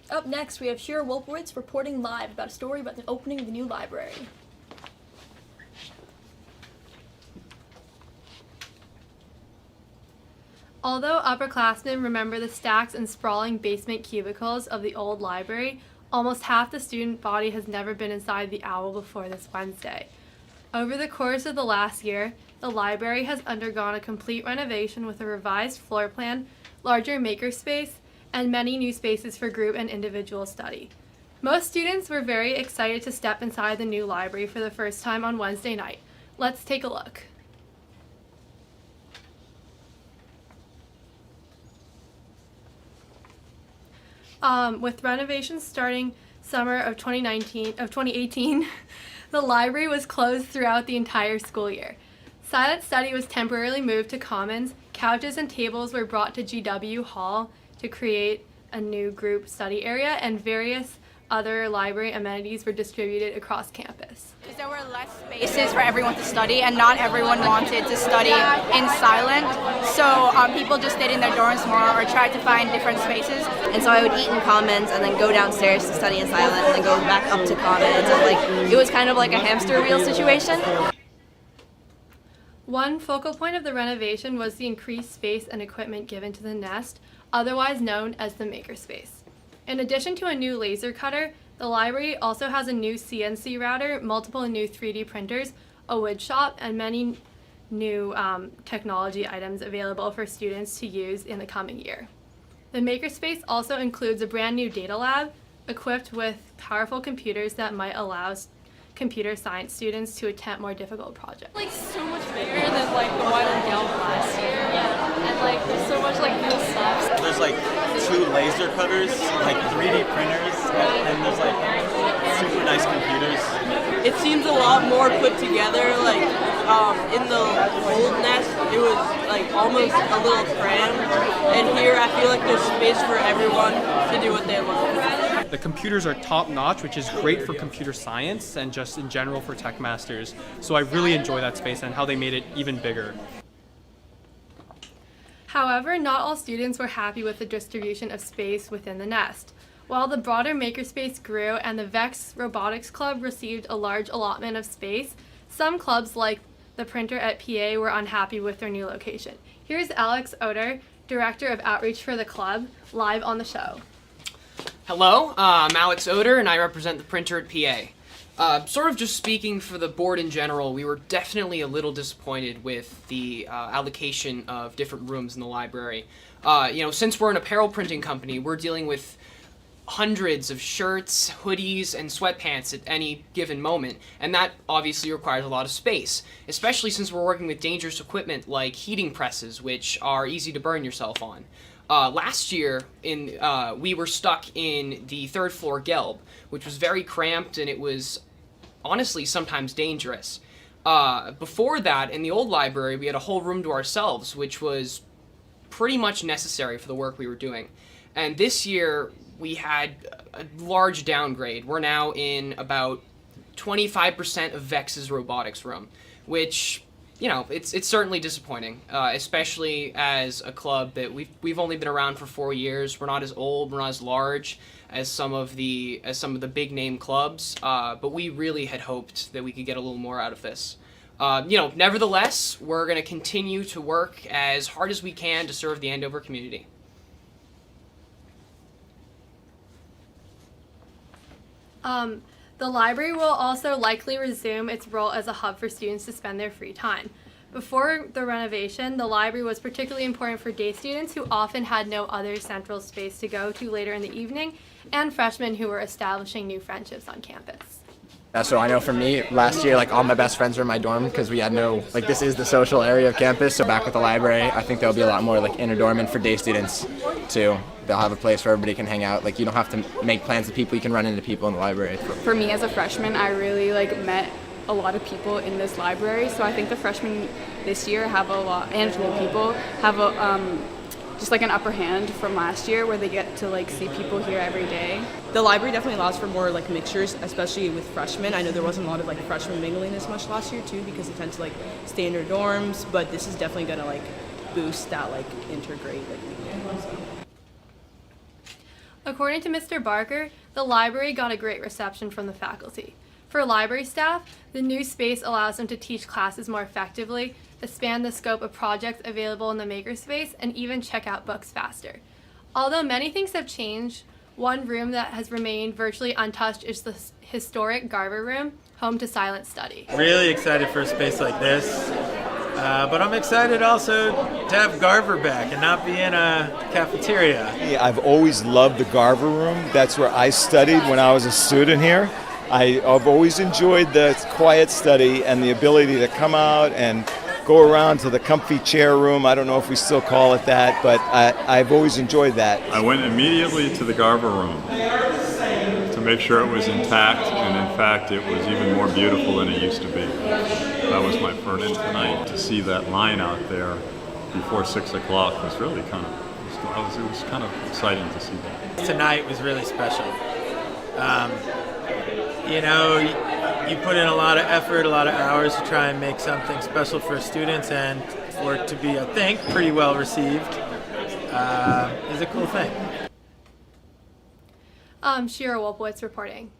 Up next, we have Shira Wolpowitz reporting live about a story about the opening of the new library. Although upperclassmen remember the stacks and sprawling basement cubicles of the old library, almost half the student body has never been inside the owl before this Wednesday. Over the course of the last year, the library has undergone a complete renovation with a revised floor plan, larger makerspace, and many new spaces for group and individual study. Most students were very excited to step inside the new library for the first time on Wednesday night. Let's take a look. With renovations starting summer of 2018, the library was closed throughout the entire school year. Silent study was temporarily moved to Commons. Couches and tables were brought to GW Hall to create a new group study area, and various other library amenities were distributed across campus. There were less spaces for everyone to study, and not everyone wanted to study in silent, so people just stayed in their dorms more or tried to find different spaces. And so I would eat in Commons and then go downstairs to study in silent and then go back up to Commons, and it was kind of like a hamster wheel situation. One focal point of the renovation was the increased space and equipment given to the nest, otherwise known as the makerspace. In addition to a new laser cutter, the library also has a new CNC router, multiple new 3D printers, a wood shop, and many new technology items available for students to use in the coming year. The makerspace also includes a brand new data lab equipped with powerful computers that might allow computer science students to attempt more difficult projects. Like so much bigger than like the one in Gallup last year. Yeah. And like there's so much like cool stuff. There's like 2 laser cutters, like 3D printers, and there's like super nice computers. It seems a lot more put together. Like in the old nest, it was like almost a little crammed, and here I feel like there's space for everyone to do what they love. The computers are top-notch, which is great for computer science and just in general for tech masters. So I really enjoy that space and how they made it even bigger. However, not all students were happy with the distribution of space within the nest. While the broader makerspace grew and the VEX Robotics Club received a large allotment of space, some clubs like the printer at PA were unhappy with their new location. Here's Alex Oder, Director of Outreach for the club, live on the show. Hello, I'm Alex Oder, and I represent the printer at PA. Sort of just speaking for the board in general, we were definitely a little disappointed with the allocation of different rooms in the library. Since we're an apparel printing company, we're dealing with hundreds of shirts, hoodies, and sweatpants at any given moment, and that obviously requires a lot of space, especially since we're working with dangerous equipment like heating presses, which are easy to burn yourself on. Last year, we were stuck in the 3rd floor gelb, which was very cramped, and it was honestly sometimes dangerous. Before that, in the old library, we had a whole room to ourselves, which was pretty much necessary for the work we were doing. And this year, we had a large downgrade. We're now in about 25% of VEX's robotics room, which, it's certainly disappointing, especially as a club that we've only been around for 4 years. We're not as old, we're not as large as some of the big name clubs, but we really had hoped that we could get a little more out of this. Nevertheless, we're going to continue to work as hard as we can to serve the Andover community. The library will also likely resume its role as a hub for students to spend their free time. Before the renovation, the library was particularly important for day students who often had no other central space to go to later in the evening, and freshmen who were establishing new friendships on campus. So I know for me, last year, all my best friends were in my dorm because we had this is the social area of campus. So back with the library, I think there'll be a lot more inter-dorm, and for day students too. They'll have a place where everybody can hang out. You don't have to make plans with people, you can run into people in the library. For me as a freshman, I really met a lot of people in this library. So I think the freshmen this year have a lot, and new people have just an upper hand from last year where they get to see people here every day. The library definitely allows for more mixtures, especially with freshmen. I know there wasn't a lot of freshmen mingling as much last year too, because they tend to stay in their dorms, but this is definitely gonna boost that intergrade. According to Mr. Barker, the library got a great reception from the faculty. For library staff, the new space allows them to teach classes more effectively, expand the scope of projects available in the makerspace, and even check out books faster. Although many things have changed, one room that has remained virtually untouched is the historic Garver Room, home to silent study. Really excited for a space like this, but I'm excited also to have Garver back and not be in a cafeteria. I've always loved the Garver Room. That's where I studied when I was a student here. I've always enjoyed the quiet study and the ability to come out and go around to the comfy chair room. I don't know if we still call it that, but I've always enjoyed that. I went immediately to the Garver Room to make sure it was intact, and in fact it was even more beautiful than it used to be. That was my first tonight. To see that line out there before 6 o'clock was really kind of, it was kind of exciting to see that. Tonight was really special. You know, you put in a lot of effort, a lot of hours to try and make something special for students, and for it to be, I think, pretty well received is a cool thing. Shira Wolpowitz reporting.